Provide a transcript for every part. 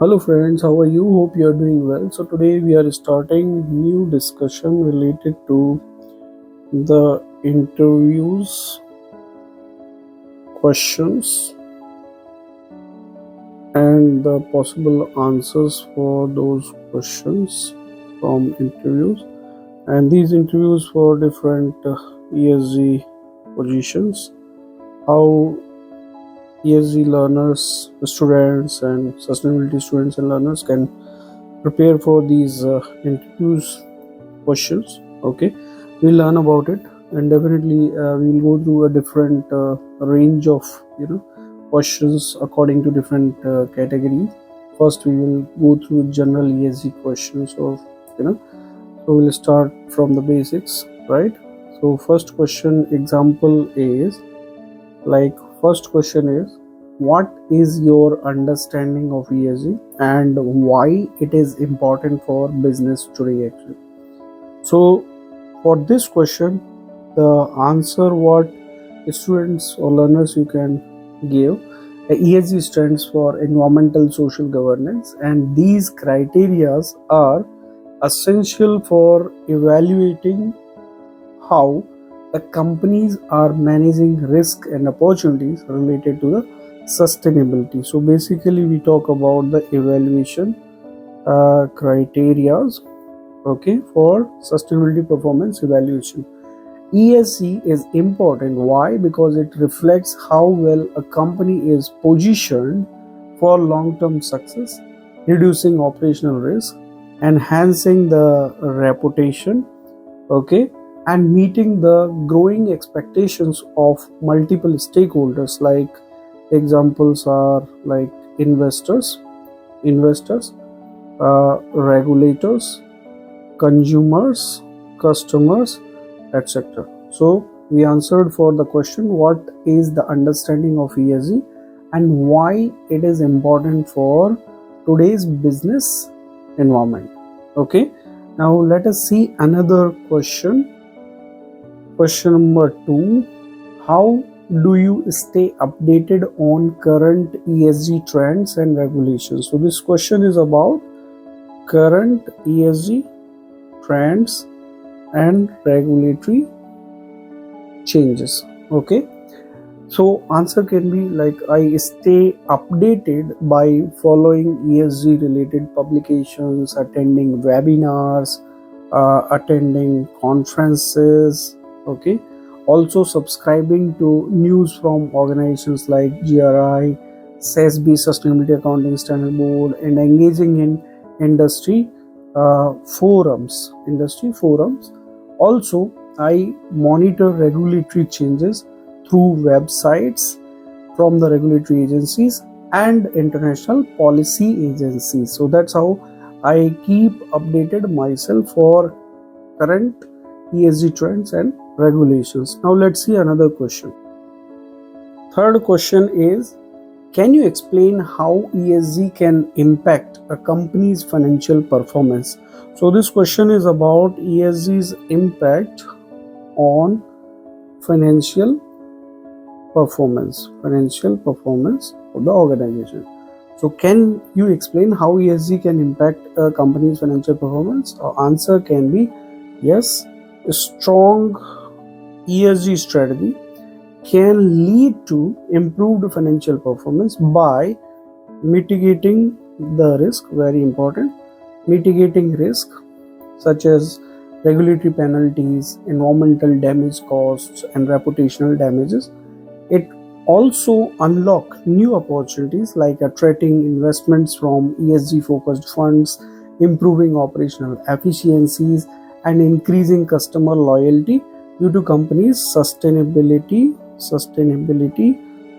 Hello friends, how are you? Hope you are doing well. So today we are starting new discussion related to the interviews questions and the possible answers for those questions from interviews, and these interviews for different ESG positions, how ESG learners, students and sustainability students and learners can prepare for these interviews questions. Okay, we'll learn about it, and definitely we'll go through a different range of questions according to different categories. First we will go through general ESG questions of you know so we'll start from the basics, right? So first question example is like, first question is, what is your understanding of ESG and why it is important for business today actually? So for this question, the answer what students or learners you can give, ESG stands for environmental social governance, and these criterias are essential for evaluating how the companies are managing risk and opportunities related to the sustainability. So basically we talk about the evaluation criterias, okay, for sustainability performance evaluation. ESG is important. Why? Because it reflects how well a company is positioned for long-term success, reducing operational risk, enhancing the reputation, okay, and meeting the growing expectations of multiple stakeholders. Like examples are like investors, regulators, consumers, customers, etc. So we answered for the question, what is the understanding of ESG and why it is important for today's business environment. Okay, now let us see another question. Question number 2, how do you stay updated on current ESG trends and regulations? So this question is about current ESG trends and regulatory changes. Okay, so answer can be like, I stay updated by following ESG related publications, attending webinars, attending conferences, okay, also subscribing to news from organizations like GRI, SASB, Sustainability Accounting Standard Board, and engaging in industry forums. Also, I monitor regulatory changes through websites from the regulatory agencies and international policy agencies. So that's how I keep updated myself for current ESG trends and regulations. Now let's see another question. Third question is, can you explain how ESG can impact a company's financial performance? So this question is about ESG's impact on financial performance of the organization. So can you explain how ESG can impact a company's financial performance? Our answer can be yes. A strong ESG strategy can lead to improved financial performance by mitigating the risk, very important, mitigating risk such as regulatory penalties, environmental damage costs, and reputational damages. It also unlock new opportunities like attracting investments from ESG focused funds, improving operational efficiencies, and increasing customer loyalty due to companies' sustainability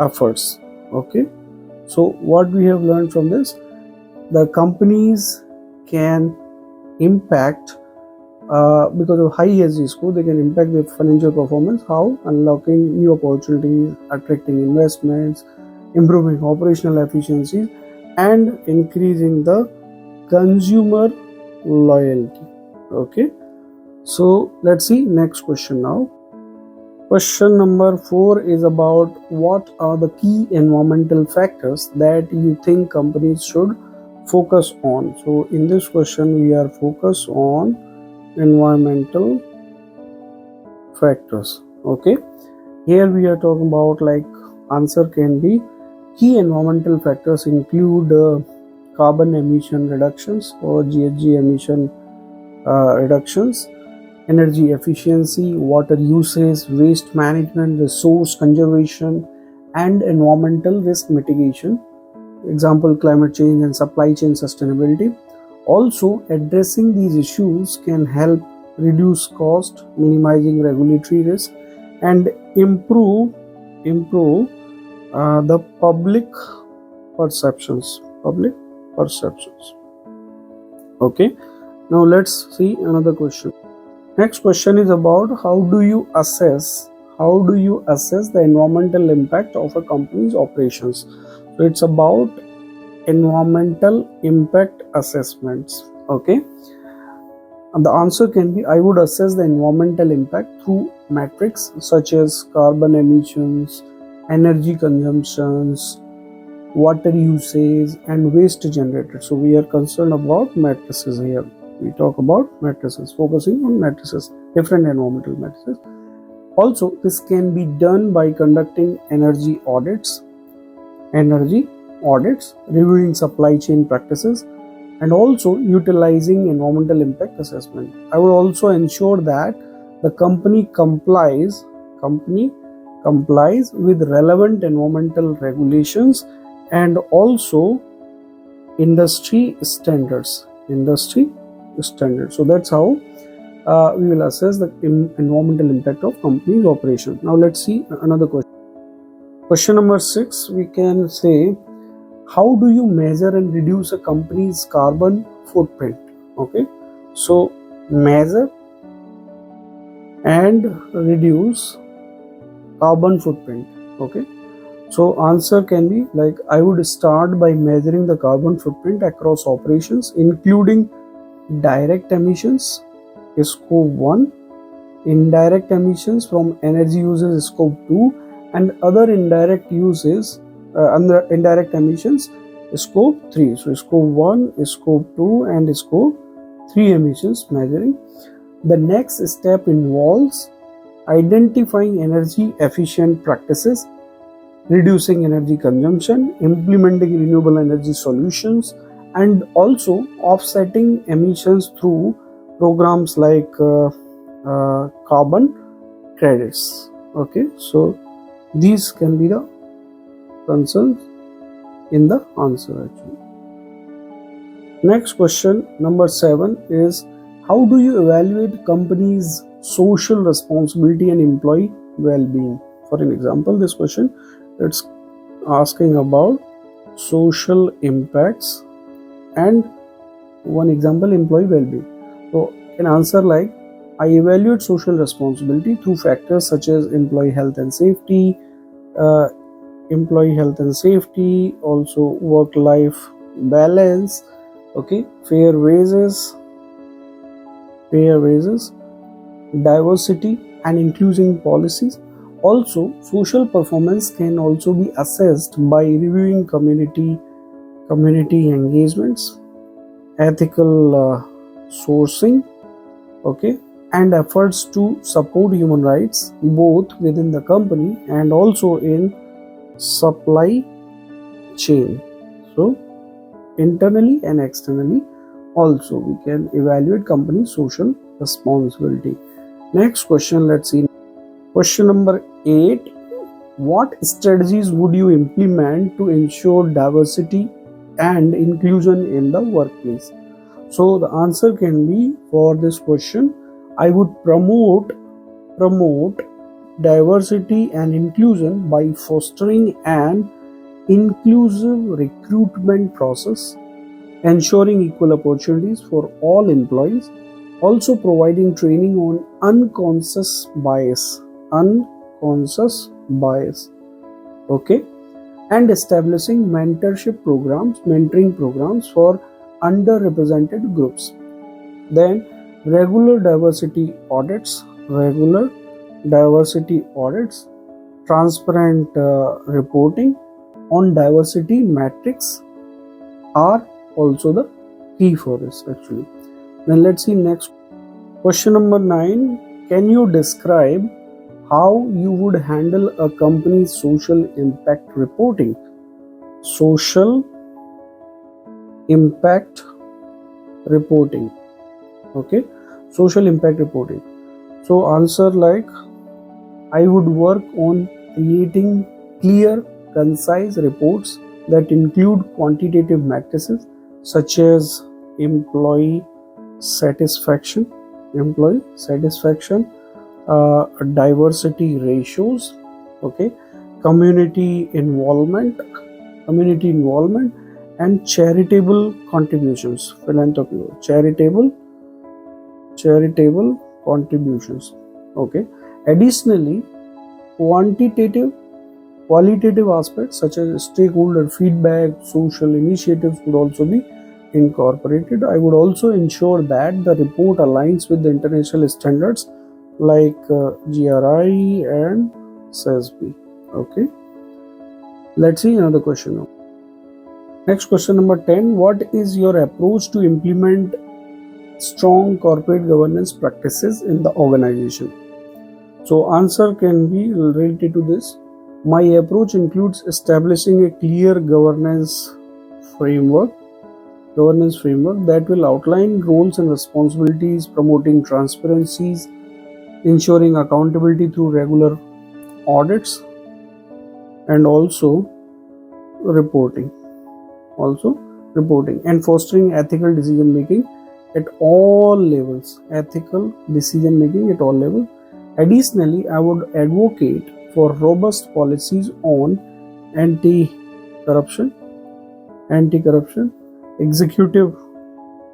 efforts. Okay, so what we have learned from this, the companies can impact because of high ESG score, they can impact their financial performance. How? Unlocking new opportunities, attracting investments, improving operational efficiencies, and increasing the consumer loyalty. Okay, so let's see next question now. Question number 4 is about, what are the key environmental factors that you think companies should focus on. So in this question we are focused on environmental factors. Okay, here we are talking about, like, answer can be key environmental factors include carbon emission reductions or GHG emission reductions, energy efficiency, water usage, waste management, resource conservation, and environmental risk mitigation. Example, climate change and supply chain sustainability. Also, addressing these issues can help reduce cost, minimizing regulatory risk, and improve the public perceptions. Okay. Now let's see another question. Next question is about how do you assess the environmental impact of a company's operations. So it's about environmental impact assessments. Okay, and the answer can be, I would assess the environmental impact through metrics such as carbon emissions, energy consumptions, water usage, and waste generated. So we are concerned about matrices here. We talk about matrices, focusing on matrices, different environmental matrices. Also, this can be done by conducting energy audits, reviewing supply chain practices, and also utilizing environmental impact assessment. I would also ensure that the company complies with relevant environmental regulations and also industry standards. So that's how we will assess the environmental impact of company's operation. Now let's see another question. Question number 6, we can say, how do you measure and reduce a company's carbon footprint? Okay, so measure and reduce carbon footprint. Okay, so answer can be, like, I would start by measuring the carbon footprint across operations, including direct emissions, scope 1, indirect emissions from energy uses, scope 2, and other indirect uses, indirect emissions, scope 3. So scope 1, scope 2, and scope 3 emissions measuring. The next step involves identifying energy efficient practices, reducing energy consumption, implementing renewable energy solutions, and also offsetting emissions through programs like carbon credits. Okay, so these can be the concerns in the answer actually. Next question, number 7, is how do you evaluate companies' social responsibility and employee well-being? For an example, this question, it's asking about social impacts and one example, employee well-being. So an answer like, I evaluate social responsibility through factors such as employee health and safety, also work-life balance, okay, fair wages, diversity and inclusion policies. Also, social performance can also be assessed by reviewing community engagements, ethical sourcing, okay, and efforts to support human rights both within the company and also in supply chain. So internally and externally also we can evaluate company social responsibility. Next question, let's see. Question number 8, what strategies would you implement to ensure diversity and inclusion in the workplace? So the answer can be, for this question, I would promote diversity and inclusion by fostering an inclusive recruitment process, ensuring equal opportunities for all employees, also providing training on unconscious bias, okay, and establishing mentoring programs for underrepresented groups. Then regular diversity audits, transparent reporting on diversity metrics are also the key for this actually. Then let's see next. Question number 9. Can you describe how you would handle a company's social impact reporting? Social impact reporting. Okay, social impact reporting. So answer like, I would work on creating clear, concise reports that include quantitative matrices such as employee satisfaction, employee satisfaction, diversity ratios, okay, community involvement, and charitable contributions, philanthropy, charitable contributions. Okay. Additionally, quantitative qualitative aspects such as stakeholder feedback, social initiatives would also be incorporated. I would also ensure that the report aligns with the international standards like GRI and SASB. Okay. Let's see another question now. Next, question number 10. What is your approach to implement strong corporate governance practices in the organization? So answer can be related to this. My approach includes establishing a clear governance framework that will outline roles and responsibilities, promoting transparencies, ensuring accountability through regular audits, and also reporting, and fostering ethical decision making at all levels. Additionally, I would advocate for robust policies on anti-corruption, executive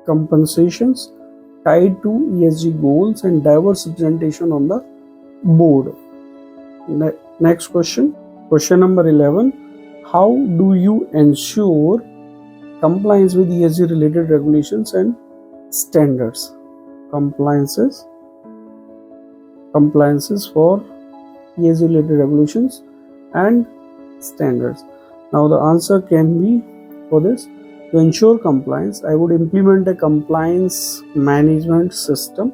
compensations tied to ESG goals, and diverse representation on the board. Next question. Question number 11. How do you ensure compliance with ESG related regulations and standards? Compliances for ESG related regulations and standards. Now the answer can be for this. To ensure compliance, I would implement a compliance management system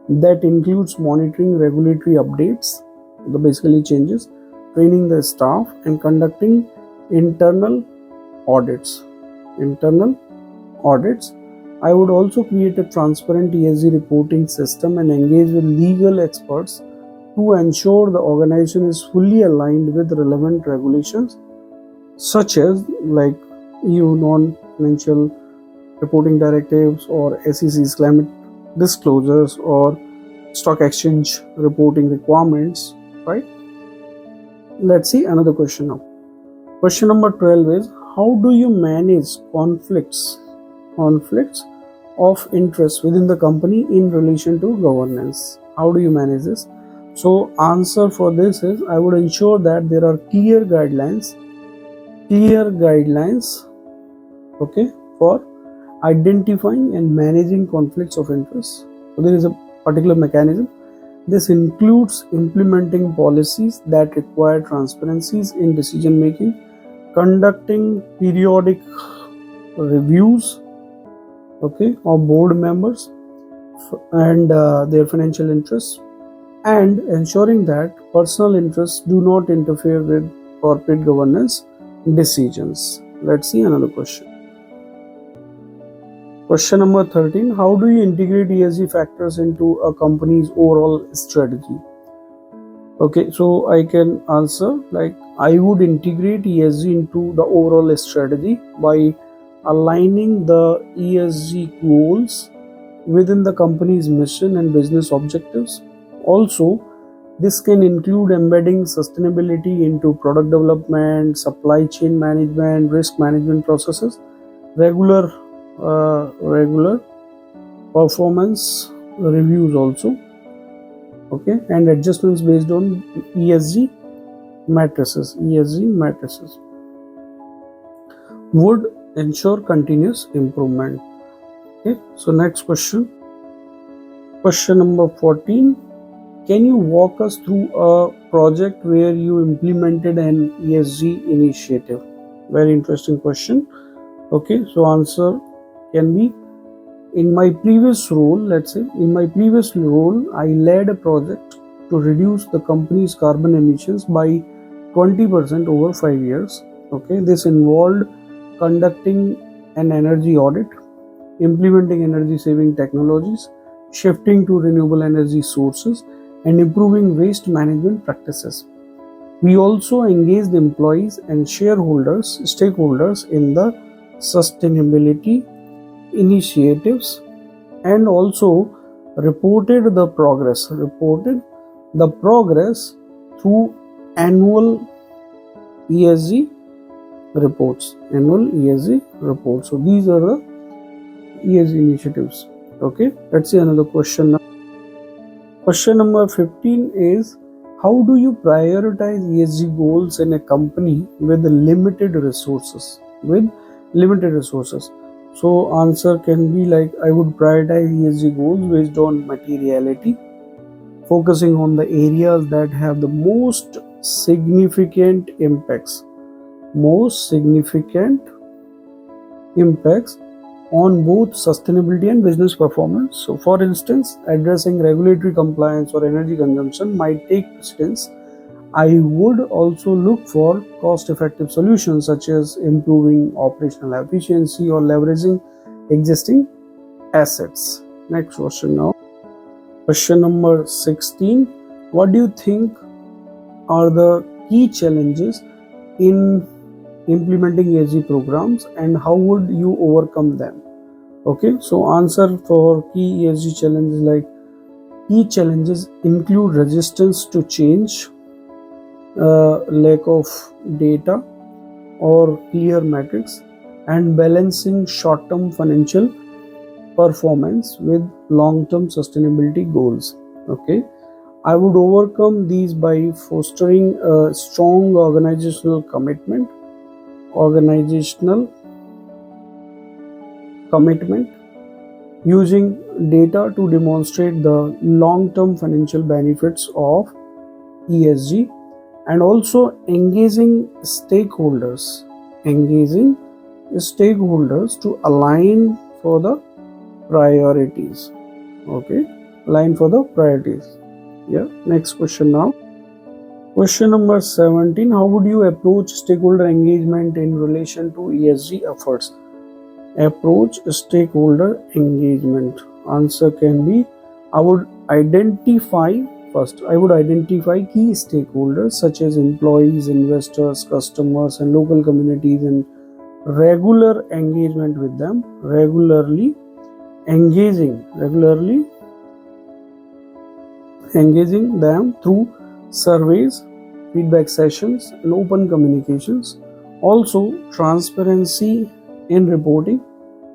that includes monitoring regulatory updates, the basically changes, training the staff, and conducting internal audits. I would also create a transparent ESG reporting system and engage with legal experts to ensure the organization is fully aligned with relevant regulations such as like EU non-financial reporting directives or SEC's climate disclosures or stock exchange reporting requirements, right? Let's see another question now. Question number 12 is, how do you manage conflicts of interest within the company in relation to governance? How do you manage this? So answer for this is, I would ensure that there are clear guidelines, okay, for identifying and managing conflicts of interest. So there is a particular mechanism. This includes implementing policies that require transparencies in decision making, conducting periodic reviews, okay, of board members and their financial interests, and ensuring that personal interests do not interfere with corporate governance decisions. Let's see another question. Question number 13. How do you integrate ESG factors into a company's overall strategy? Okay, so I can answer like, I would integrate ESG into the overall strategy by aligning the ESG goals within the company's mission and business objectives. Also, this can include embedding sustainability into product development, supply chain management, risk management processes, regular performance reviews also, okay, and adjustments based on ESG matrices would ensure continuous improvement. Okay, so next question number 14. Can you walk us through a project where you implemented an ESG initiative? Very interesting question. Okay, so answer can be, in my previous role, let's say, in my previous role, I led a project to reduce the company's carbon emissions by 20% over 5 years. Okay, this involved conducting an energy audit, implementing energy saving technologies, shifting to renewable energy sources, and improving waste management practices. We also engaged employees and stakeholders in the sustainability initiatives, and also reported the progress through annual ESG annual ESG reports. So these are the ESG initiatives. Okay, let's see another question now. Question number 15 is, how do you prioritize ESG goals in a company with limited resources? So answer can be like, I would prioritize ESG goals based on materiality, focusing on the areas that have the most significant impacts on both sustainability and business performance. So for instance, addressing regulatory compliance or energy consumption might take precedence. I would also look for cost-effective solutions such as improving operational efficiency or leveraging existing assets. Next question now. Question number 16. What do you think are the key challenges in implementing ESG programs, and how would you overcome them? Okay, so answer for key ESG challenges, like key challenges include resistance to change, lack of data or clear metrics, and balancing short-term financial performance with long-term sustainability goals. Okay, I would overcome these by fostering a strong organizational commitment, using data to demonstrate the long-term financial benefits of ESG, and also engaging stakeholders to align for the priorities. Okay, align for the priorities. Yeah, next question now. Question number 17. How would you approach stakeholder engagement in relation to ESG efforts? Approach stakeholder engagement. Answer can be, I would identify key stakeholders such as employees, investors, customers, and local communities, and regular engagement with them, regularly engaging them through surveys, feedback sessions, and open communications. Also, transparency in reporting,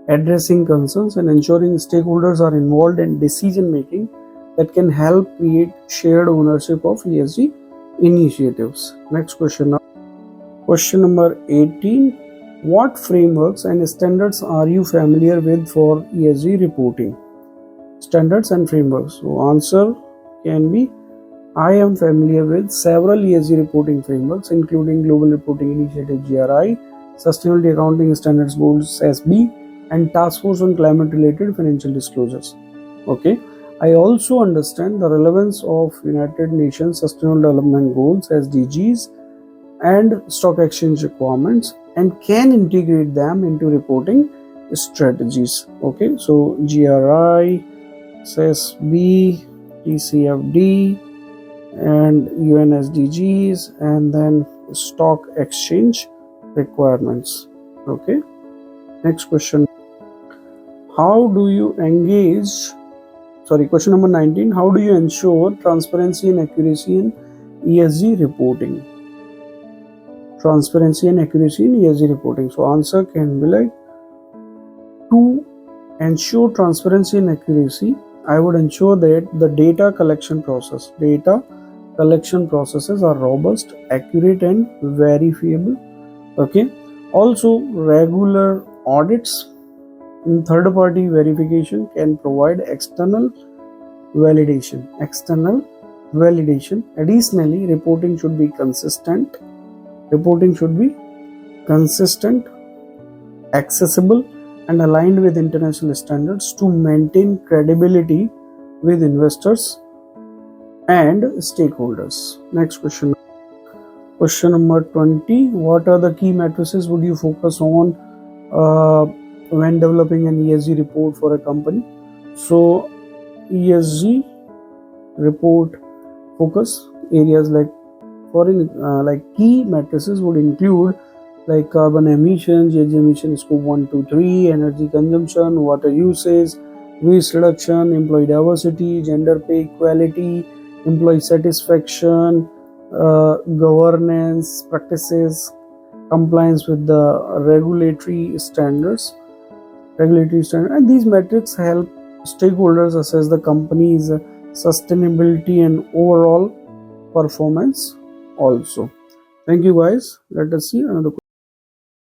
addressing concerns, and ensuring stakeholders are involved in decision making that can help create shared ownership of ESG initiatives. Next question now. Question number 18. What frameworks and standards are you familiar with for ESG reporting? Standards and frameworks. So answer can be, I am familiar with several ESG reporting frameworks, including Global Reporting Initiative (GRI), Sustainability Accounting Standards Board (SASB), and Task Force on Climate-related Financial Disclosures. Okay, I also understand the relevance of United Nations Sustainable Development Goals (SDGs) and stock exchange requirements, and can integrate them into reporting strategies. Okay, so GRI, SASB, TCFD, and UN SDGs, and then stock exchange requirements. Okay, next question. How do you question number 19. How do you ensure transparency and accuracy in ESG reporting? Transparency and accuracy in ESG reporting. So answer can be like, to ensure transparency and accuracy, I would ensure that the data collection processes are robust, accurate, and verifiable. Okay, also regular audits and third-party verification can provide external validation. Additionally, reporting should be consistent, accessible, and aligned with international standards to maintain credibility with investors and stakeholders. Next question. Question number 20. What are the key matrices would you focus on when developing an ESG report for a company? So, ESG report focus areas like like key matrices would include like carbon emissions, GHG emission scope 1 to 3, energy consumption, water usage, waste reduction, employee diversity, gender pay equality, employee satisfaction, governance practices, compliance with the regulatory standard, and these metrics help stakeholders assess the company's sustainability and overall performance also. Thank you guys. Let us see another question.